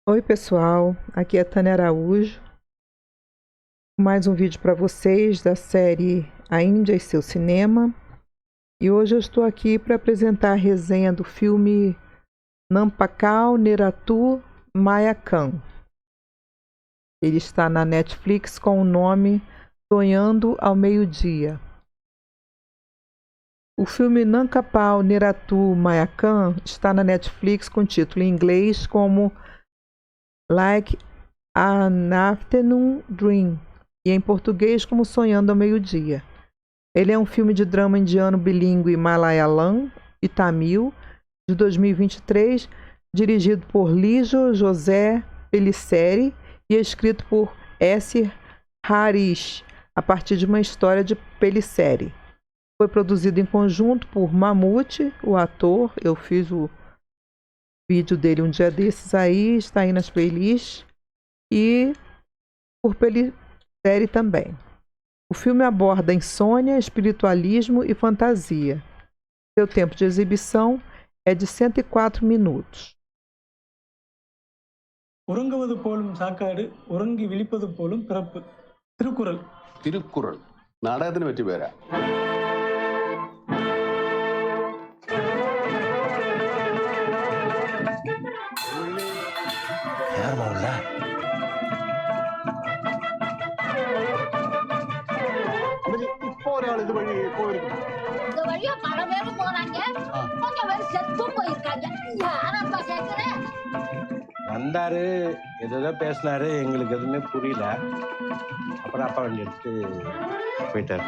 Oi pessoal, aqui é Tânia Araújo, mais um vídeo para vocês da série A Índia e seu cinema, e hoje eu estou aqui para apresentar a resenha do filme Nampakal Nerathu Mayakam. Ele está na Netflix com o nome Sonhando ao Meio-Dia. O filme Nampakal Nerathu Mayakam está na Netflix com título em inglês como Like an Afternoon Dream, e em português como Sonhando ao Meio-Dia. Ele é um filme de drama indiano bilíngue Malayalam e Tamil, de 2023, dirigido por Lijo José Pellicer e escrito por S. Harish, a partir de uma história de Pellicer. Foi produzido em conjunto por Mammootty, o ator. Eu fiz o vídeo dele um dia desses aí, está aí nas playlists, e por Pellicer também. O filme aborda insônia, espiritualismo e fantasia. Seu tempo de exibição é de 104 minutos. உறங்குவது போலும் சாக்காடு உறங்கி விழிப்பது போலும் பிறப்பு. திருக்குறள். திருக்குறள் നാടകത്തിന് പറ്റിയ പേരാ. இப்போ ஒராள் இது வழி போயிருக்கும். இந்த வழியா பல பேர் போறாங்க, கொஞ்சம் பேர் செத்தும் போயிருக்காங்க. யாரப்பா கேக்குறேன்? வந்தாரு, ஏதோ பேசினாரு, எங்களுக்கு எதுவுமே புரியல. அப்புறம் அப்பா வண்டி எடுத்து போயிட்டாரு.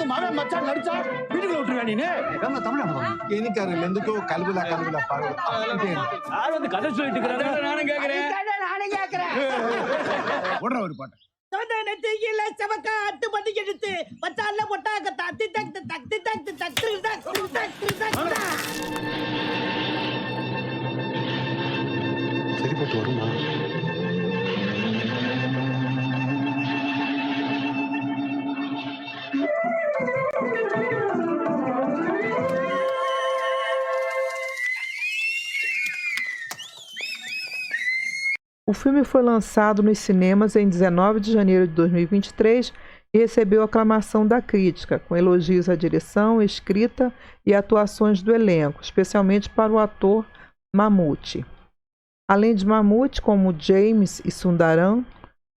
மகன் மச்சான் நடிச்சா வீட்டுக்குள்ள விட்டுருவேன் நீனு. എനിക്കറിയില്ല എന്തൊക്കെയോ കലവില கதை சொல்லிட்டு இருக்கிறாரு. நானும் கேக்குறேன். ഓടുற ഒരു പാട്ട് நெத்தியில செவக்க அட்டு பண்ணி எடுத்து பச்சால பொட்டாக்க தத்தி தக் தக் தக் தக் சரிப்பட்டு வருமா? O filme foi lançado nos cinemas em 19 de janeiro de 2023 e recebeu aclamação da crítica, com elogios à direção, escrita e atuações do elenco, especialmente para o ator Mammootty. Além de Mammootty, como James e Sundaram,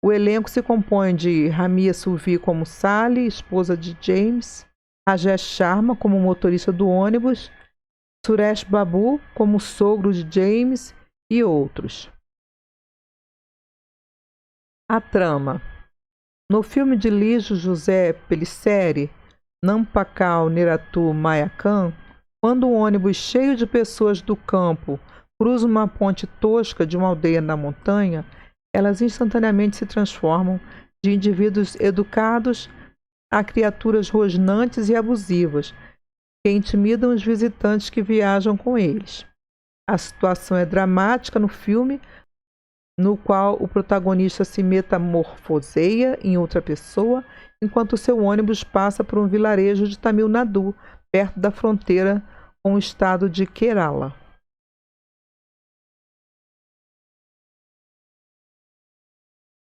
o elenco se compõe de Ramia Suvi como Sally, esposa de James, Rajesh Sharma como motorista do ônibus, Suresh Babu como sogro de James e outros. A trama. No filme de Lijo José Pellicer, Nampakal Nerathu Mayakam, quando um ônibus cheio de pessoas do campo cruza uma ponte tosca de uma aldeia na montanha, elas instantaneamente se transformam de indivíduos educados a criaturas rosnantes e abusivas, que intimidam os visitantes que viajam com eles. A situação é dramática no filme, no qual o protagonista se metamorfoseia em outra pessoa, enquanto seu ônibus passa por um vilarejo de Tamil Nadu, perto da fronteira com o estado de Kerala.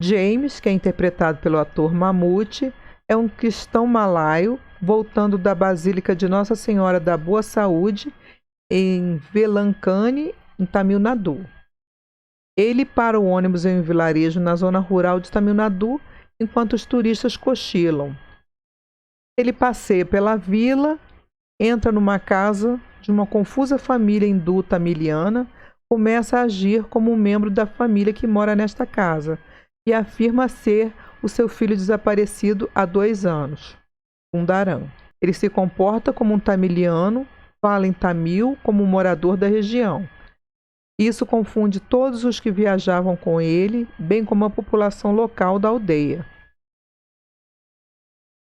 James, que é interpretado pelo ator Mammootty, é um cristão malaio voltando da Basílica de Nossa Senhora da Boa Saúde em Velankani, em Tamil Nadu. Ele para o ônibus em um vilarejo na zona rural de Tamil Nadu, enquanto os turistas cochilam. Ele passeia pela vila, entra numa casa de uma confusa família hindu tamiliana, começa a agir como um membro da família que mora nesta casa e afirma ser o seu filho desaparecido há 2 anos, Sundaram. Ele se comporta como um tamiliano, fala em tamil como um morador da região. Isso confunde todos os que viajavam com ele, bem como a população local da aldeia.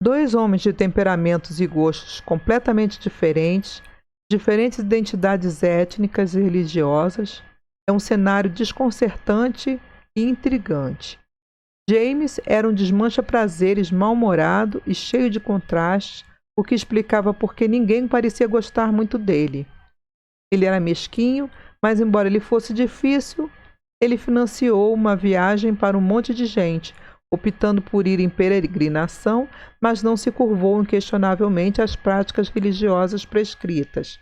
2 homens de temperamentos e gostos completamente diferentes diferentes identidades étnicas e religiosas. É um cenário desconcertante e intrigante. James era um desmancha-prazeres mal-humorado e cheio de contrastes, o que explicava por que ninguém parecia gostar muito dele. Ele era mesquinho, mas embora ele fosse difícil, ele financiou uma viagem para um monte de gente, optando por ir em peregrinação, mas não se curvou inquestionavelmente às práticas religiosas prescritas.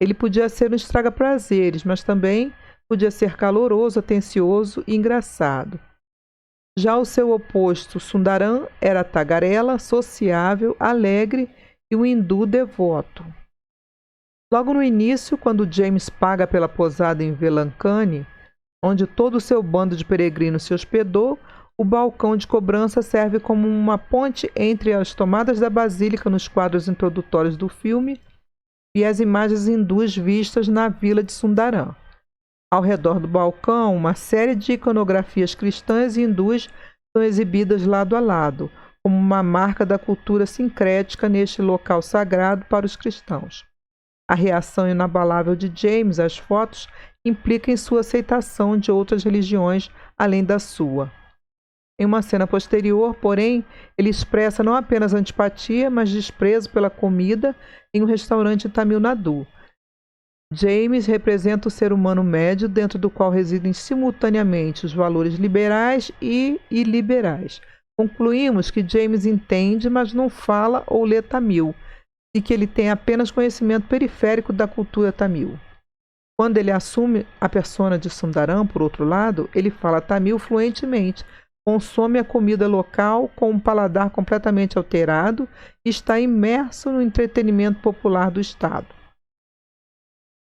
Ele podia ser um estraga-prazeres, mas também podia ser caloroso, atencioso e engraçado. Já o seu oposto, Sundaram, era tagarela, sociável, alegre e um hindu devoto. Logo no início, quando James paga pela posada em Velankani, onde todo o seu bando de peregrinos se hospedou, o balcão de cobrança serve como uma ponte entre as tomadas da basílica nos quadros introdutórios do filme e as imagens hindus vistas na vila de Sundaram. Ao redor do balcão, uma série de iconografias cristãs e hindus são exibidas lado a lado, como uma marca da cultura sincrética neste local sagrado para os cristãos. A reação inabalável de James às fotos implica em sua aceitação de outras religiões além da sua. Em uma cena posterior, porém, ele expressa não apenas antipatia, mas desprezo pela comida em um restaurante em Tamil Nadu. James representa o ser humano médio dentro do qual residem simultaneamente os valores liberais e iliberais. Concluímos que James entende, mas não fala ou lê tamil, e que ele tem apenas conhecimento periférico da cultura tamil. Quando ele assume a persona de Sundaram, por outro lado, ele fala tamil fluentemente, consome a comida local com um paladar completamente alterado e está imerso no entretenimento popular do Estado.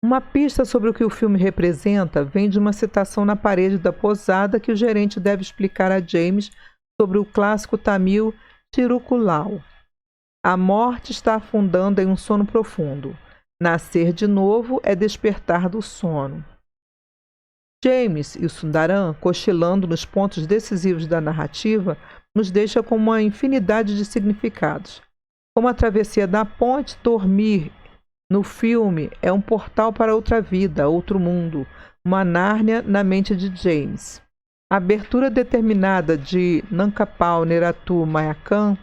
Uma pista sobre o que o filme representa vem de uma citação na parede da posada que o gerente deve explicar a James sobre o clássico tamil Tirukulau. A morte está afundando em um sono profundo. Nascer de novo é despertar do sono. James e o Sundaram, cochilando nos pontos decisivos da narrativa, nos deixa com uma infinidade de significados. Como a travessia da ponte, dormir no filme é um portal para outra vida, outro mundo, uma Nárnia na mente de James. A abertura determinada de Nankapal Neratu Mayakan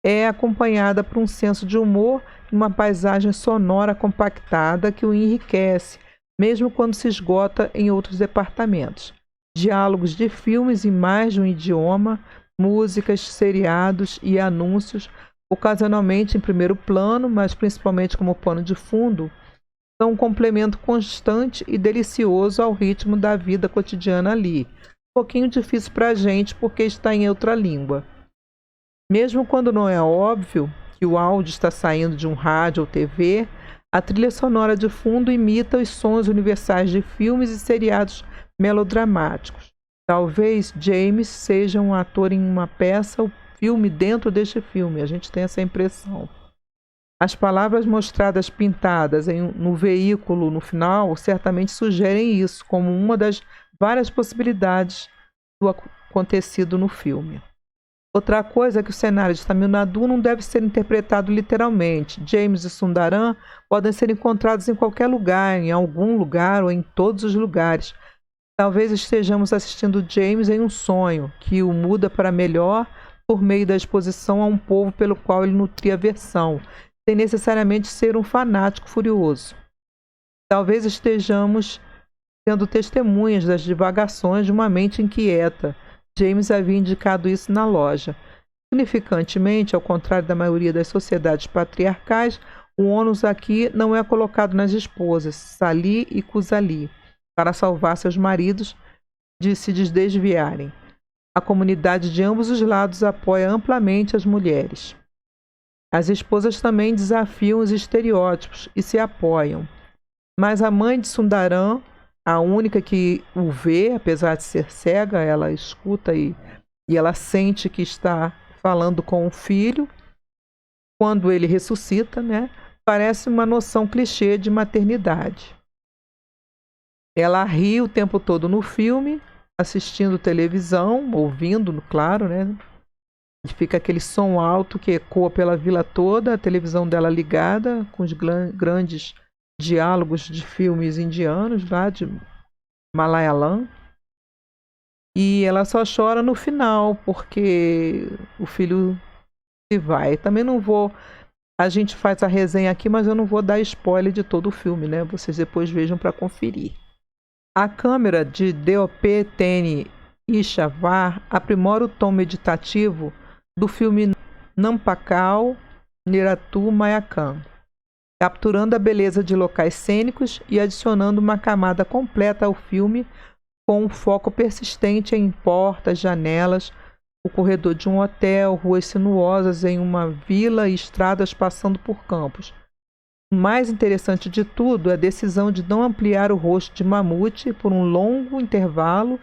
é acompanhada por um senso de humor e uma paisagem sonora compactada que o enriquece, mesmo quando se esgota em outros departamentos. Diálogos de filmes em mais de um idioma, músicas, seriados e anúncios, ocasionalmente em primeiro plano, mas principalmente como pano de fundo, são um complemento constante e delicioso ao ritmo da vida cotidiana ali. Um pouquinho difícil para a gente porque está em outra língua. Mesmo quando não é óbvio que o áudio está saindo de um rádio ou TV, a trilha sonora de fundo imita os sons universais de filmes e seriados melodramáticos. Talvez James seja um ator em uma peça ou filme dentro deste filme, a gente tem essa impressão. As palavras mostradas pintadas no veículo no final certamente sugerem isso como uma das várias possibilidades do acontecido no filme. Outra coisa é que o cenário de Tamil Nadu não deve ser interpretado literalmente. James e Sundaram podem ser encontrados em qualquer lugar, em algum lugar ou em todos os lugares. Talvez estejamos assistindo James em um sonho, que o muda para melhor por meio da exposição a um povo pelo qual ele nutria aversão, sem necessariamente ser um fanático furioso. Talvez estejamos sendo testemunhas das divagações de uma mente inquieta. James havia indicado isso na loja. Significantemente, ao contrário da maioria das sociedades patriarcais, o ônus aqui não é colocado nas esposas, Sali e Kusali, para salvar seus maridos de se desviarem. A comunidade de ambos os lados apoia amplamente as mulheres. As esposas também desafiam os estereótipos e se apoiam. Mas a mãe de Sundaram, a única que o vê, apesar de ser cega, ela escuta e ela sente que está falando com o filho. Quando ele ressuscita, parece uma noção clichê de maternidade. Ela ri o tempo todo no filme, assistindo televisão, ouvindo, claro, E fica aquele som alto que ecoa pela vila toda, a televisão dela ligada, com os grandes diálogos de filmes indianos lá de Malayalam. E ela só chora no final, porque o filho se vai. Também não vou... A gente faz a resenha aqui, mas eu não vou dar spoiler de todo o filme, né? Vocês depois vejam para conferir. A câmera de DOP Tene Ishavar aprimora o tom meditativo do filme Nampakal Niratu Mayakam, capturando a beleza de locais cênicos e adicionando uma camada completa ao filme, com um foco persistente em portas, janelas, o corredor de um hotel, ruas sinuosas em uma vila e estradas passando por campos. O mais interessante de tudo é a decisão de não ampliar o rosto de Mamute por um longo intervalo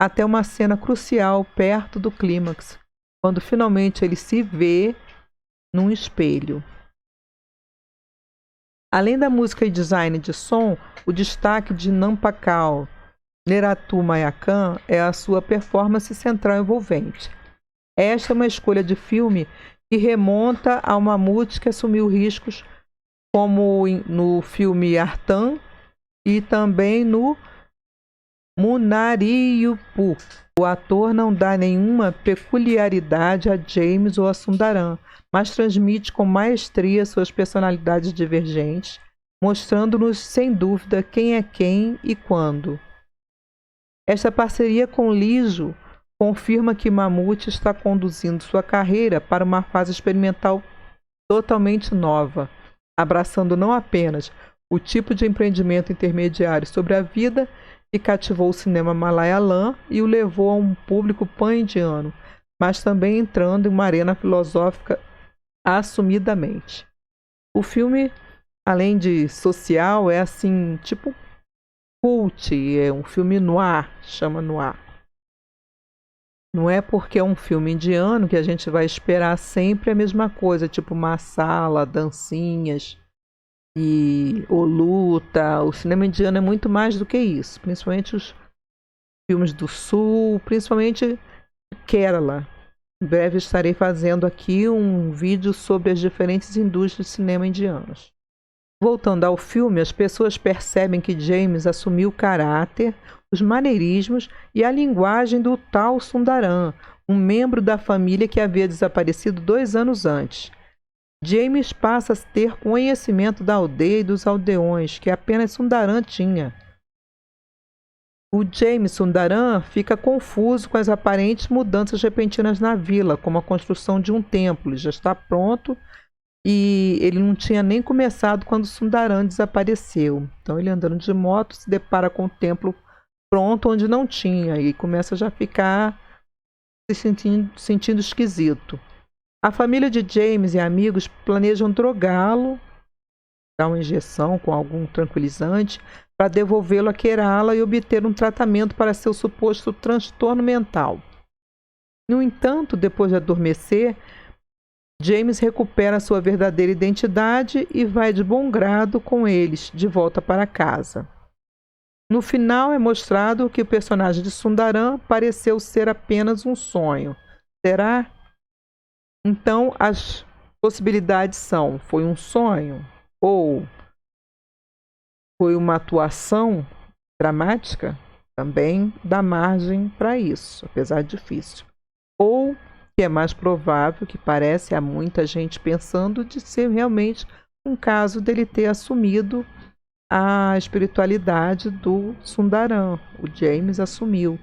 até uma cena crucial perto do clímax, quando finalmente ele se vê num espelho. Além da música e design de som, o destaque de Nampakal Niratu Mayakam é a sua performance central envolvente. Esta é uma escolha de filme que remonta ao Mamute que assumiu riscos como no filme Artan e também no Munariyupu. O ator não dá nenhuma peculiaridade a James ou a Sundaram, mas transmite com maestria suas personalidades divergentes, mostrando-nos sem dúvida quem é quem e quando. Esta parceria com Lijo confirma que Mamute está conduzindo sua carreira para uma fase experimental totalmente nova, abraçando não apenas o tipo de empreendimento intermediário sobre a vida que cativou o cinema malayalam e o levou a um público pan-indiano, mas também entrando em uma arena filosófica assumidamente. O filme, além de social, é assim, tipo cult, é um filme noir, chama noir. Não é porque é um filme indiano que a gente vai esperar sempre a mesma coisa, tipo masala, dancinhas ou luta. O cinema indiano é muito mais do que isso, principalmente os filmes do sul, principalmente Kerala. Em breve estarei fazendo aqui um vídeo sobre as diferentes indústrias de cinema indianos. Voltando ao filme, as pessoas percebem que James assumiu o caráter, os maneirismos e a linguagem do tal Sundaram, um membro da família que havia desaparecido 2 anos antes. James passa a ter conhecimento da aldeia e dos aldeões, que apenas Sundaram tinha. O James Sundaram fica confuso com as aparentes mudanças repentinas na vila, como a construção de um templo. Ele já está pronto e ele não tinha nem começado quando Sundaram desapareceu. Então ele andando de moto se depara com o templo pronto onde não tinha e começa já a ficar se sentindo esquisito. A família de James e amigos planejam drogá-lo, dar uma injeção com algum tranquilizante para devolvê-lo a Kerala e obter um tratamento para seu suposto transtorno mental. No entanto, depois de adormecer, James recupera sua verdadeira identidade e vai de bom grado com eles de volta para casa. No final é mostrado que o personagem de Sundaram pareceu ser apenas um sonho. Será? Então as possibilidades são: foi um sonho? Ou foi uma atuação dramática? Também dá margem para isso, apesar de difícil. Ou, que é mais provável, que parece a muita gente pensando, de ser realmente um caso dele ter assumido a espiritualidade do Sundaram. O James assumiu.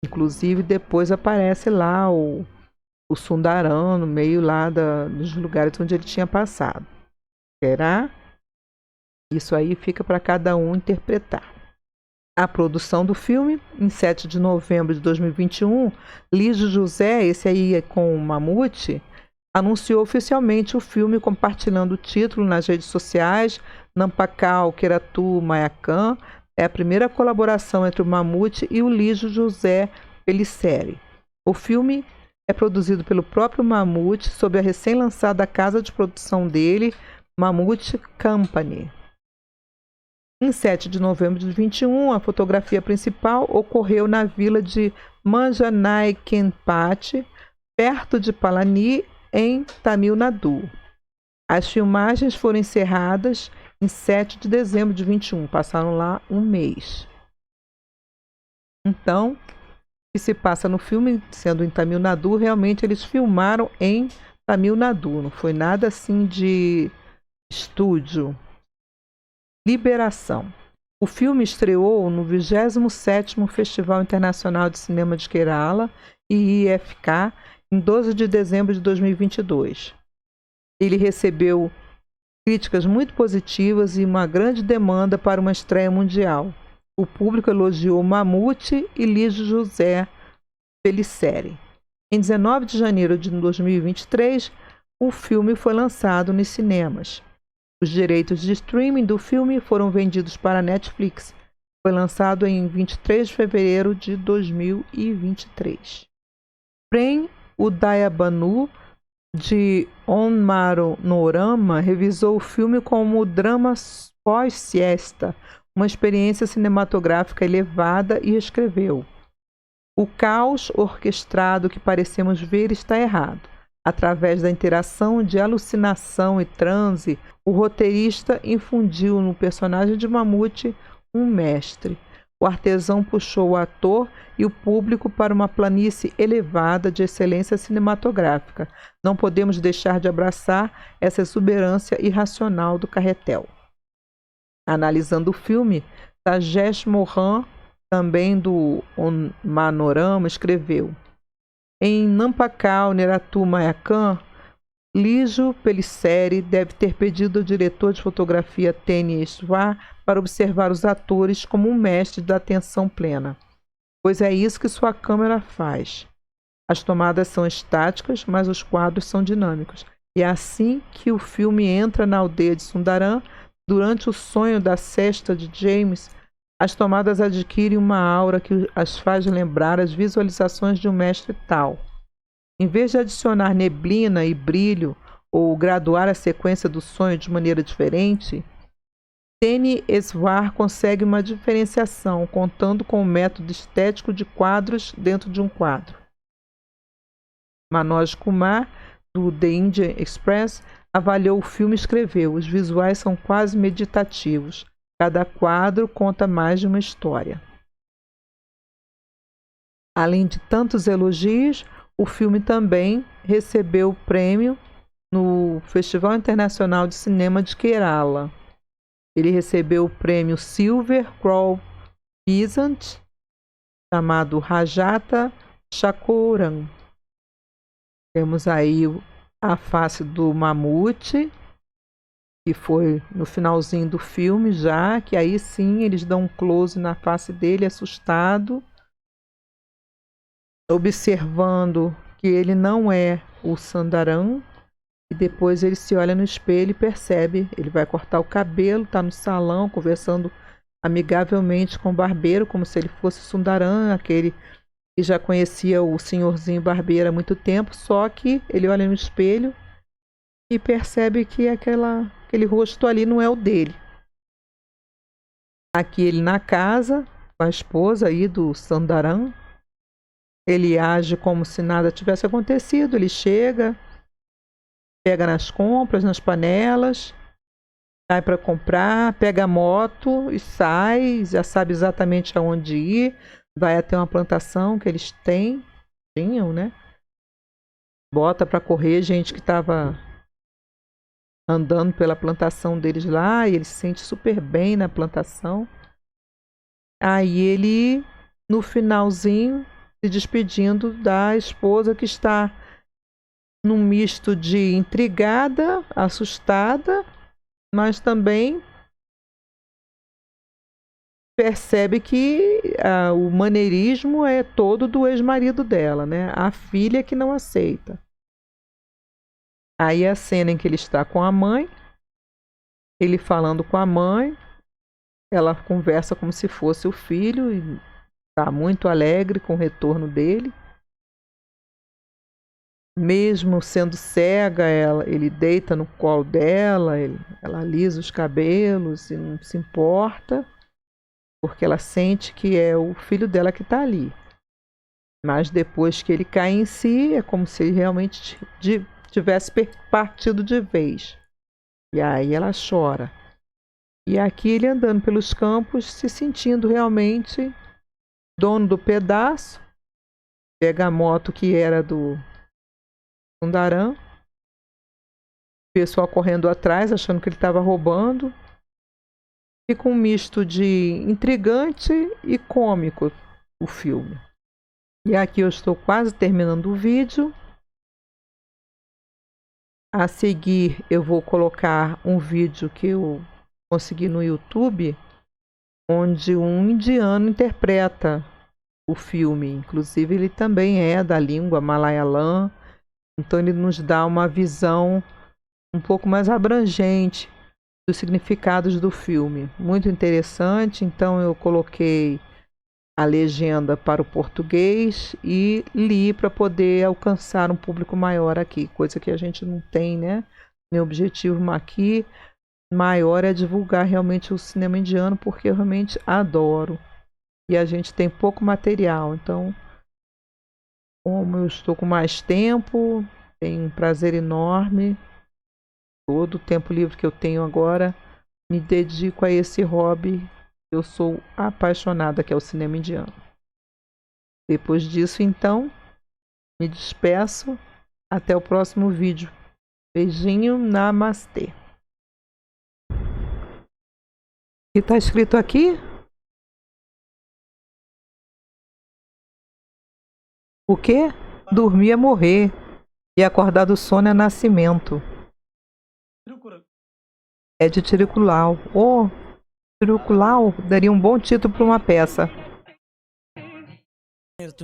Inclusive, depois aparece lá o Sundaram no meio lá dos lugares onde ele tinha passado. Será? Isso aí fica para cada um interpretar. A produção do filme, em 7 de novembro de 2021, Lijo José, esse aí é com o Mamute, anunciou oficialmente o filme compartilhando o título nas redes sociais. Nampakal Niratu Mayakam é a primeira colaboração entre o Mamute e o Lijo José Pellicer. O filme é produzido pelo próprio Mamute sob a recém-lançada casa de produção dele, Mamute Company. Em 7 de novembro de 2021, a fotografia principal ocorreu na vila de Manjanai Kenpat, perto de Palani, em Tamil Nadu. As filmagens foram encerradas em 7 de dezembro de 21. Passaram lá um mês. Então, o que se passa no filme, sendo em Tamil Nadu, realmente eles filmaram em Tamil Nadu. Não foi nada assim de estúdio. Liberação. O filme estreou no 27º Festival Internacional de Cinema de Kerala, IIFK, em 12 de dezembro de 2022. Ele recebeu críticas muito positivas e uma grande demanda para uma estreia mundial. O público elogiou Mammootty e Lígio José Pellicer. Em 19 de janeiro de 2023, o filme foi lançado nos cinemas. Os direitos de streaming do filme foram vendidos para a Netflix. Foi lançado em 23 de fevereiro de 2023. Prem Udayabhanu, de Onmanorama, revisou o filme como drama pós-siesta, uma experiência cinematográfica elevada, e escreveu: "O caos orquestrado que parecemos ver está errado. Através da interação de alucinação e transe, o roteirista infundiu no personagem de Mammootty um mestre. O artesão puxou o ator e o público para uma planície elevada de excelência cinematográfica. Não podemos deixar de abraçar essa exuberância irracional do carretel." Analisando o filme, Tajesh Mohan, também do Onmanorama, escreveu: "Em Nampakal Neratu Mayakan, Lígio Pellicer deve ter pedido ao diretor de fotografia Teni Eswar para observar os atores como um mestre da atenção plena, pois é isso que sua câmera faz. As tomadas são estáticas, mas os quadros são dinâmicos. E é assim que o filme entra na aldeia de Sundaram. Durante o sonho da cesta de James, as tomadas adquirem uma aura que as faz lembrar as visualizações de um mestre tal. Em vez de adicionar neblina e brilho ou graduar a sequência do sonho de maneira diferente, Teni Eswar consegue uma diferenciação, contando com o método estético de quadros dentro de um quadro." Manoj Kumar, do The Indian Express, avaliou o filme e escreveu: "Os visuais são quase meditativos. Cada quadro conta mais de uma história." Além de tantos elogios, o filme também recebeu o prêmio no Festival Internacional de Cinema de Kerala. Ele recebeu o prêmio Silver Crow Peasant, chamado Rajata Chakoran. Temos aí a face do Mammootty, que foi no finalzinho do filme já, que aí sim eles dão um close na face dele, assustado, observando que ele não é o Sundaram, e depois ele se olha no espelho e percebe, ele vai cortar o cabelo, está no salão conversando amigavelmente com o barbeiro, como se ele fosse Sundaram, aquele que já conhecia o senhorzinho barbeiro há muito tempo, só que ele olha no espelho e percebe que aquele rosto ali não é o dele. Aqui ele na casa, com a esposa aí do Sundaram, ele age como se nada tivesse acontecido, ele chega, pega nas compras, nas panelas, sai para comprar, pega a moto e sai, já sabe exatamente aonde ir, vai até uma plantação que eles tinham, né? Bota para correr gente que estava andando pela plantação deles lá, e ele se sente super bem na plantação. Aí ele, no finalzinho, se despedindo da esposa, que está num misto de intrigada, assustada, mas também percebe que o maneirismo é todo do ex-marido dela, né? A filha que não aceita. Aí a cena em que ele está com a mãe, ele falando com a mãe, ela conversa como se fosse o filho e está muito alegre com o retorno dele. Mesmo sendo cega, ele deita no colo dela, ela alisa os cabelos e não se importa, porque ela sente que é o filho dela que está ali. Mas depois que ele cai em si, é como se ele realmente tivesse partido de vez. E aí ela chora. E aqui ele andando pelos campos, se sentindo realmente dono do pedaço. Pega a moto que era do Sundaram. O pessoal correndo atrás, achando que ele estava roubando. Fica um misto de intrigante e cômico o filme. E aqui eu estou quase terminando o vídeo. A seguir eu vou colocar um vídeo que eu consegui no YouTube, onde um indiano interpreta o filme. Inclusive ele também é da língua malayalam, então ele nos dá uma visão um pouco mais abrangente dos significados do filme. Muito interessante, então eu coloquei a legenda para o português e li para poder alcançar um público maior aqui, coisa que a gente não tem, né? Meu objetivo aqui maior é divulgar realmente o cinema indiano, porque eu realmente adoro. E a gente tem pouco material, então, como eu estou com mais tempo, tenho um prazer enorme. Todo o tempo livre que eu tenho agora, me dedico a esse hobby. Eu sou apaixonada, que é o cinema indiano. Depois disso, então, me despeço. Até o próximo vídeo. Beijinho, namastê. O que está escrito aqui? O quê? Dormir é morrer. E acordar do sono é nascimento. Thirukkural. É de Tirukulau. Oh, Tirukulau daria um bom título para uma peça.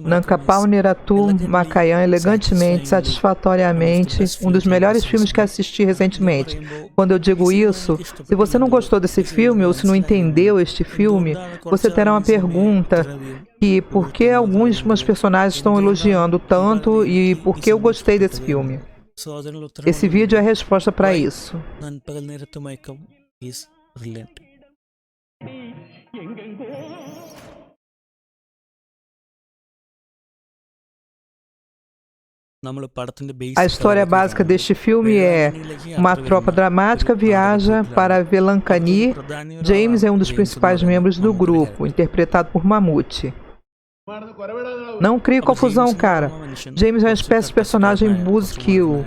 Nankapau Niratu Makayam, elegantemente, satisfatoriamente, um dos melhores filmes que assisti recentemente. Quando eu digo isso, se você não gostou desse filme ou se não entendeu este filme, você terá uma pergunta que por que alguns personagens estão elogiando tanto e por que eu gostei desse filme. Esse vídeo é a resposta para isso. A história básica deste filme é: uma tropa dramática viaja para Velankani. James é um dos principais membros do grupo, interpretado por Mammootty. Não crie confusão, cara. James é uma espécie de personagem buzzkill.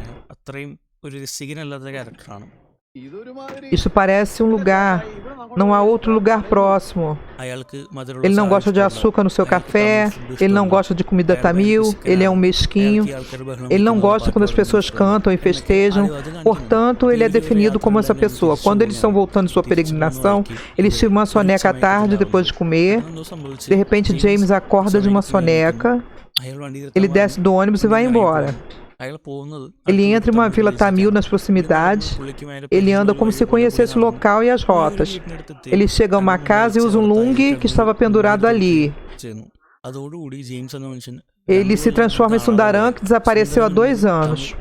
Isso parece um lugar, não há outro lugar próximo. Ele não gosta de açúcar no seu café, ele não gosta de comida tamil, ele é um mesquinho, ele não gosta quando as pessoas cantam e festejam, portanto, ele é definido como essa pessoa. Quando eles estão voltando de sua peregrinação, eles tiram uma soneca à tarde depois de comer. De repente, James acorda de uma soneca, ele desce do ônibus e vai embora. Ele entra em uma vila tamil nas proximidades. Ele anda como se conhecesse o local e as rotas. Ele chega a uma casa e usa um lungi que estava pendurado ali. Ele se transforma em Sundaram, que desapareceu há 2 anos.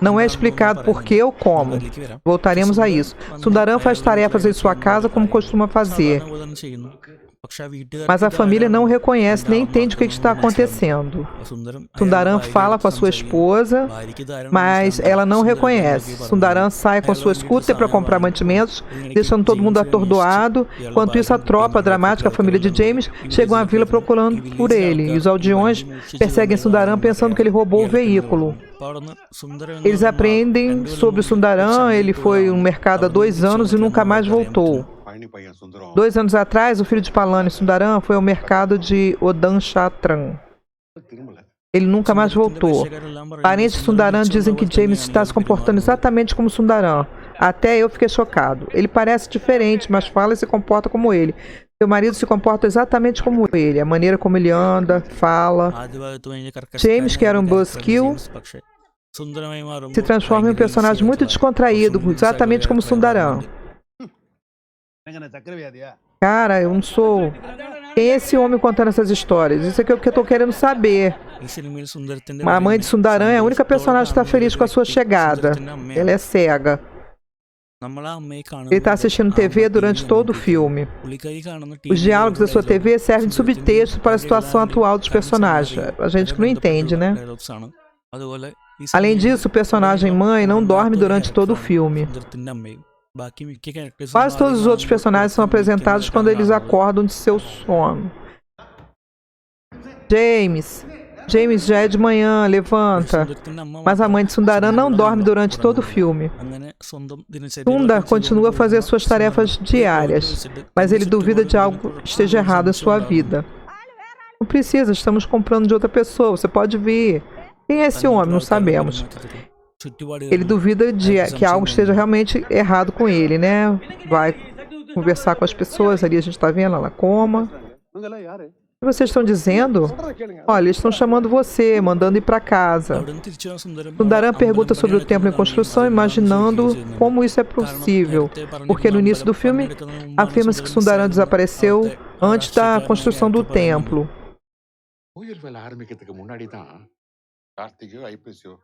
Não é explicado por que ou como. Voltaremos a isso. Sundaram faz tarefas em sua casa como costuma fazer. Mas a família não o reconhece nem entende o que está acontecendo. Sundaram fala com a sua esposa, mas ela não reconhece. Sundaram sai com sua scooter para comprar mantimentos, deixando todo mundo atordoado. Enquanto isso, a tropa dramática, a família de James, chegam à vila procurando por ele. E os aldeões perseguem Sundaram pensando que ele roubou o veículo. Eles aprendem sobre o Sundaram. Ele foi no mercado há 2 anos e nunca mais voltou. 2 anos atrás, o filho de Palani Sundaram foi ao mercado de Odanchatram. Ele nunca mais voltou. Parentes de Sundaram dizem que James está se comportando exatamente como Sundaram. Até eu fiquei chocado. Ele parece diferente, mas fala e se comporta como ele. Seu marido se comporta exatamente como ele. A maneira como ele anda, fala. James, que era um buzzkill, se transforma em um personagem muito descontraído, exatamente como Sundaram. Cara, eu não sou... Quem é esse homem contando essas histórias? Isso é o que eu tô querendo saber. A mãe de Sundaram é a única personagem que está feliz com a sua chegada. Ela é cega. Ele está assistindo TV durante todo o filme. Os diálogos da sua TV servem de subtexto para a situação atual dos personagens. A gente que não entende, né? Além disso, o personagem mãe não dorme durante todo o filme. Quase todos os outros personagens são apresentados quando eles acordam de seu sono. James, já é de manhã, levanta. Mas a mãe de Sundaram não dorme durante todo o filme. Sundar continua a fazer suas tarefas diárias, mas ele duvida de algo esteja errado em sua vida. Não precisa, estamos comprando de outra pessoa, você pode vir. Quem é esse homem? Não sabemos. Ele duvida de que algo esteja realmente errado com ele, né? Vai conversar com as pessoas ali, a gente tá vendo ela coma. இவங்கெல்லாம் யாரு? O que vocês estão dizendo? Olha, eles estão chamando você, mandando ir para casa. Sundaram pergunta sobre o templo em construção, imaginando como isso é possível, porque no início do filme afirma-se que Sundaram desapareceu antes da construção do templo. கோயில் வேலை ஆரம்பிக்கிறதுக்கு முன்னாடி தான் கார்த்திகோ ஐப்பசியோ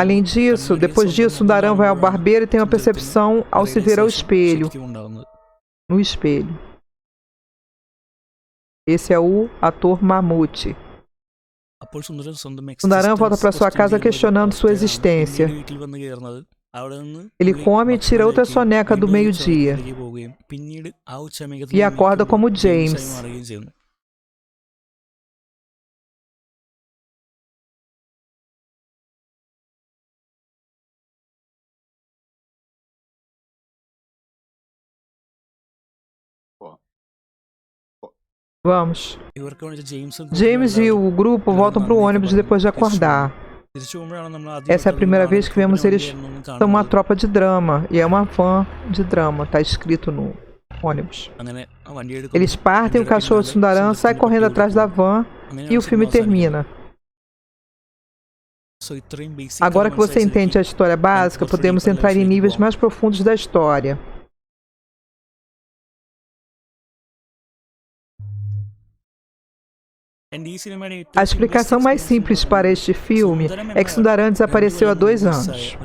Além disso, depois disso, Sundaram vai ao barbeiro e tem uma percepção ao se ver ao espelho. No espelho. Esse é o ator Mammoet. Sundaram volta para sua casa questionando sua existência. Ele come e tira outra soneca do meio-dia. E acorda como James. Vamos. James e o grupo voltam para o ônibus depois de acordar. Essa é a primeira vez que vemos eles. São uma tropa de drama. E é uma van de drama. Está escrito no ônibus. Eles partem, o cachorro de Sundaram sai correndo atrás da van e o filme termina. Agora que você entende a história básica, podemos entrar em níveis mais profundos da história. A explicação mais simples para este filme é que Sundaram desapareceu há 2 anos.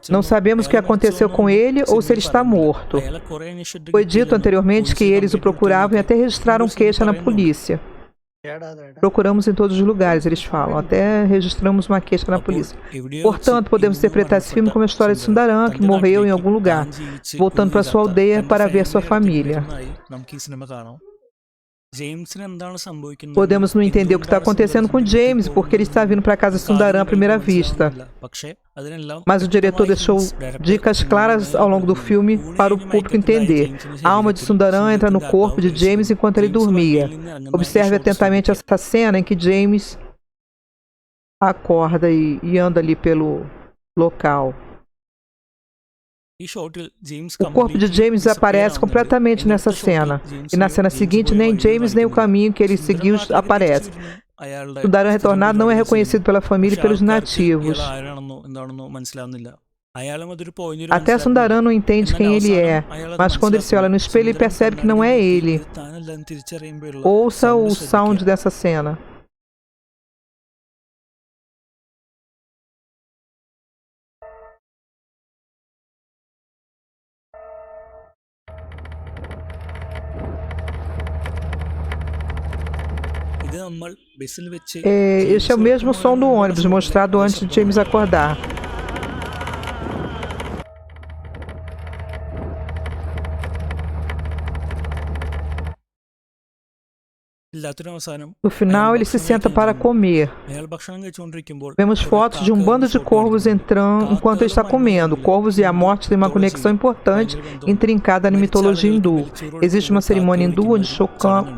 Não sabemos o que aconteceu com ele ou se ele está morto. Foi dito anteriormente que eles o procuravam e até registraram queixa na polícia. Procuramos em todos os lugares, eles falam. Até registramos uma queixa na polícia. Portanto, podemos interpretar esse filme como a história de Sundaram, que morreu em algum lugar, voltando para sua aldeia para ver sua família. Podemos não entender o que está acontecendo com James, porque ele está vindo para casa de Sundaram à primeira vista. Mas o diretor deixou dicas claras ao longo do filme para o público entender. A alma de Sundaram entra no corpo de James enquanto ele dormia. Observe atentamente essa cena em que James acorda e anda ali pelo local. O corpo de James desaparece completamente nessa cena. E na cena seguinte, nem James nem o caminho que ele seguiu aparece. Sundaram retornado não é reconhecido pela família e pelos nativos. Até Sundaram não entende quem ele é, mas quando ele se olha no espelho, ele percebe que não é ele. Ouça o sound dessa cena. Este é o mesmo som do ônibus mostrado antes de James acordar. No final, ele se senta para comer. Vemos fotos de um bando de corvos entrando enquanto ele está comendo. Corvos e a morte têm uma conexão importante intrincada na mitologia hindu. Existe uma cerimônia hindu onde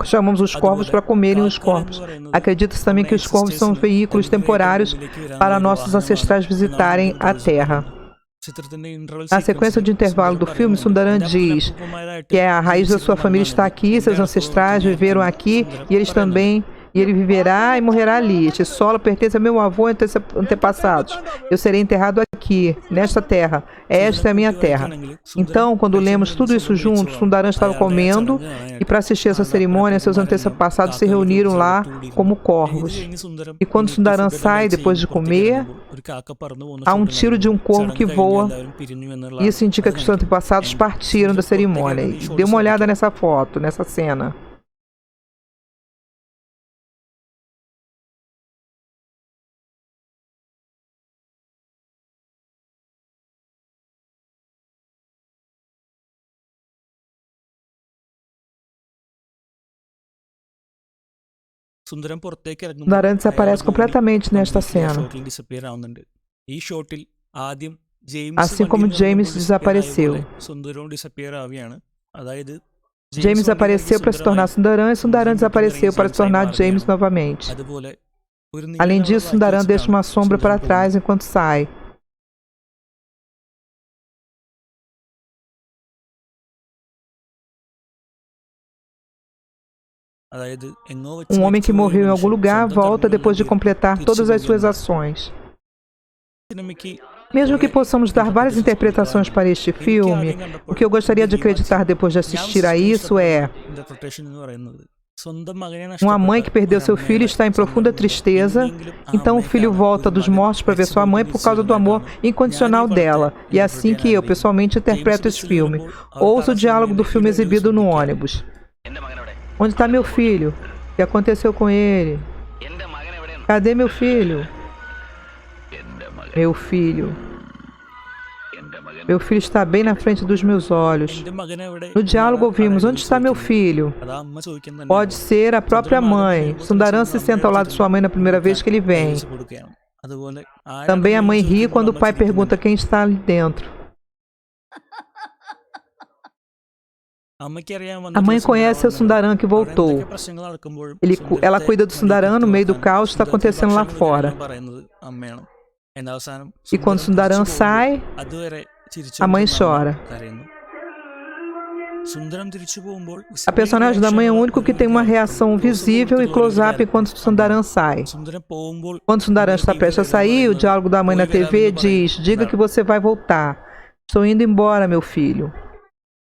chamamos os corvos para comerem os corpos. Acredita-se também que os corvos são veículos temporários para nossos ancestrais visitarem a Terra. Na sequência de intervalo do filme, Sundaram diz que a raiz da sua família está aqui, seus ancestrais viveram aqui e eles também, e ele viverá e morrerá ali. Este solo pertence a meu avô e antepassados. Eu serei enterrado aqui, nesta terra. Esta é a minha terra. Então, quando lemos tudo isso juntos, Sundaram estava comendo e para assistir essa cerimônia, seus antepassados se reuniram lá como corvos. E quando Sundaram sai depois de comer, há um tiro de um corvo que voa. Isso indica que os antepassados partiram da cerimônia. E dê uma olhada nessa foto, nessa cena. Sundaran desaparece completamente nesta cena. Assim como James desapareceu. James desapareceu para se tornar Sundaran e Sundaran desapareceu para se tornar James novamente. Além disso, Sundaran deixa uma sombra para trás enquanto sai. Um homem que morreu em algum lugar volta depois de completar todas as suas ações. Mesmo que possamos dar várias interpretações para este filme, o que eu gostaria de acreditar depois de assistir a isso é: uma mãe que perdeu seu filho está em profunda tristeza, então o filho volta dos mortos para ver sua mãe por causa do amor incondicional dela. E é assim que eu, pessoalmente, interpreto esse filme. Ouço o diálogo do filme exibido no ônibus. Onde está meu filho? O que aconteceu com ele? Cadê meu filho? Meu filho. Meu filho está bem na frente dos meus olhos. No diálogo ouvimos: onde está meu filho? Pode ser a própria mãe. Sundaran se senta ao lado de sua mãe na primeira vez que ele vem. Também a mãe ri quando o pai pergunta quem está ali dentro. A mãe conhece o Sundaran que voltou. Ela cuida do Sundaran no meio do caos que está acontecendo lá fora. E quando Sundaran sai, a mãe chora. A personagem da mãe é o único que tem uma reação visível e close-up enquanto Sundaran sai. Quando Sundaran está prestes a sair, o diálogo da mãe na TV diz: diga que você vai voltar. Estou indo embora, meu filho.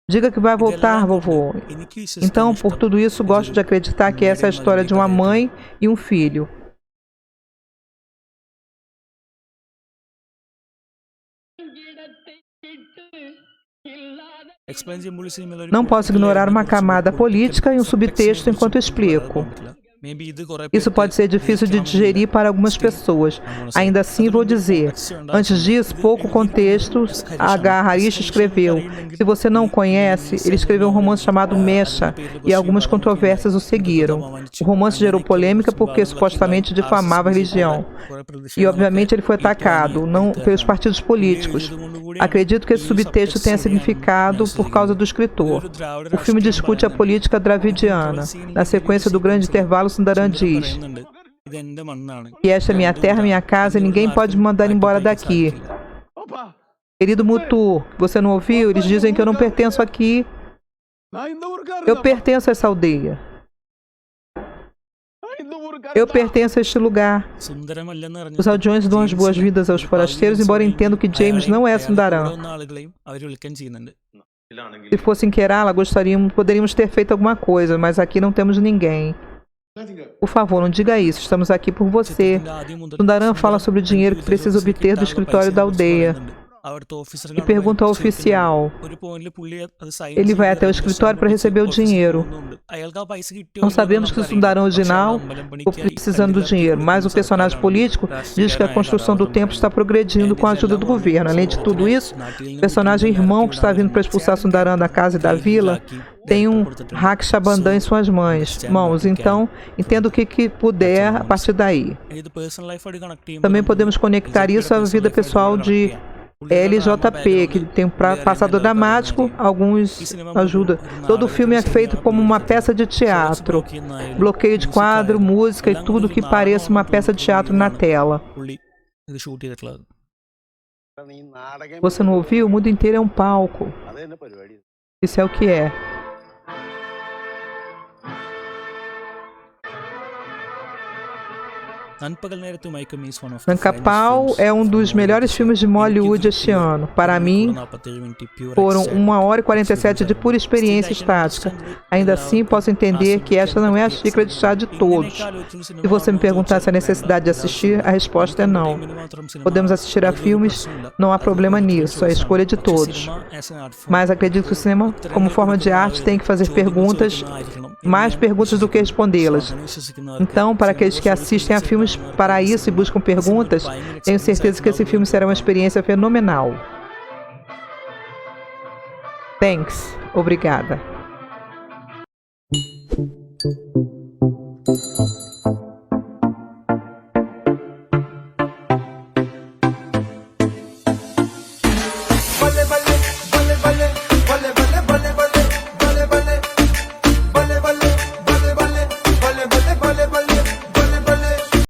Diga que vai voltar, vovô. Então, por tudo isso, gosto de acreditar que essa é a história de uma mãe e um filho. Não posso ignorar uma camada política e um subtexto enquanto explico. Isso pode ser difícil de digerir para algumas pessoas. Ainda assim, vou dizer. Antes disso, pouco contexto, H. Harish escreveu. Se você não conhece, ele escreveu um romance chamado Mesha, e algumas controvérsias o seguiram. O romance gerou polêmica porque supostamente difamava a religião. E, obviamente, ele foi atacado, não pelos partidos políticos. Acredito que esse subtexto tenha significado por causa do escritor. O filme discute a política dravidiana. Na sequência do grande intervalo, Sundaran diz: e esta é minha terra, minha casa, e ninguém pode me mandar embora daqui. Querido Mutu, você não ouviu? Eles dizem que eu não pertenço aqui. Eu pertenço a essa aldeia. Eu pertenço a este lugar. Os aldeões dão as boas-vindas aos forasteiros, embora entendo que James não é Sundaran. Se fosse em Kerala, poderíamos ter feito alguma coisa, mas aqui não temos ninguém. Por favor, não diga isso. Estamos aqui por você. Sundaran fala sobre o dinheiro que precisa obter do escritório da aldeia. E pergunta ao oficial. Ele vai até o escritório para receber o dinheiro. Não sabemos que o Sundaran original ficou precisando do dinheiro, mas o personagem político diz que a construção do templo está progredindo com a ajuda do governo. Além de tudo isso, o personagem irmão que está vindo para expulsar Sundaran da casa e da vila tem um Rakshabandhan em suas mãos. Então, entenda o que puder a partir daí. Também podemos conectar isso à vida pessoal de LJP, que tem um passado dramático, alguns ajudam. Todo o filme é feito como uma peça de teatro. Bloqueio de quadro, música e tudo que pareça uma peça de teatro na tela. Você não ouviu? O mundo inteiro é um palco. Isso é o que é. Nankapal é um dos melhores filmes de Hollywood este ano. Para mim, foram 1h47 de pura experiência estática. Ainda assim, posso entender que esta não é a xícara de chá de todos. Se você me perguntar se há necessidade de assistir, a resposta é não. Podemos assistir a filmes, não há problema nisso, é a escolha de todos. Mas acredito que o cinema, como forma de arte, tem que fazer perguntas, mais perguntas do que respondê-las. Então, para aqueles que assistem a filmes para isso e buscam perguntas, tenho certeza que esse filme será uma experiência fenomenal. Thanks. Obrigada.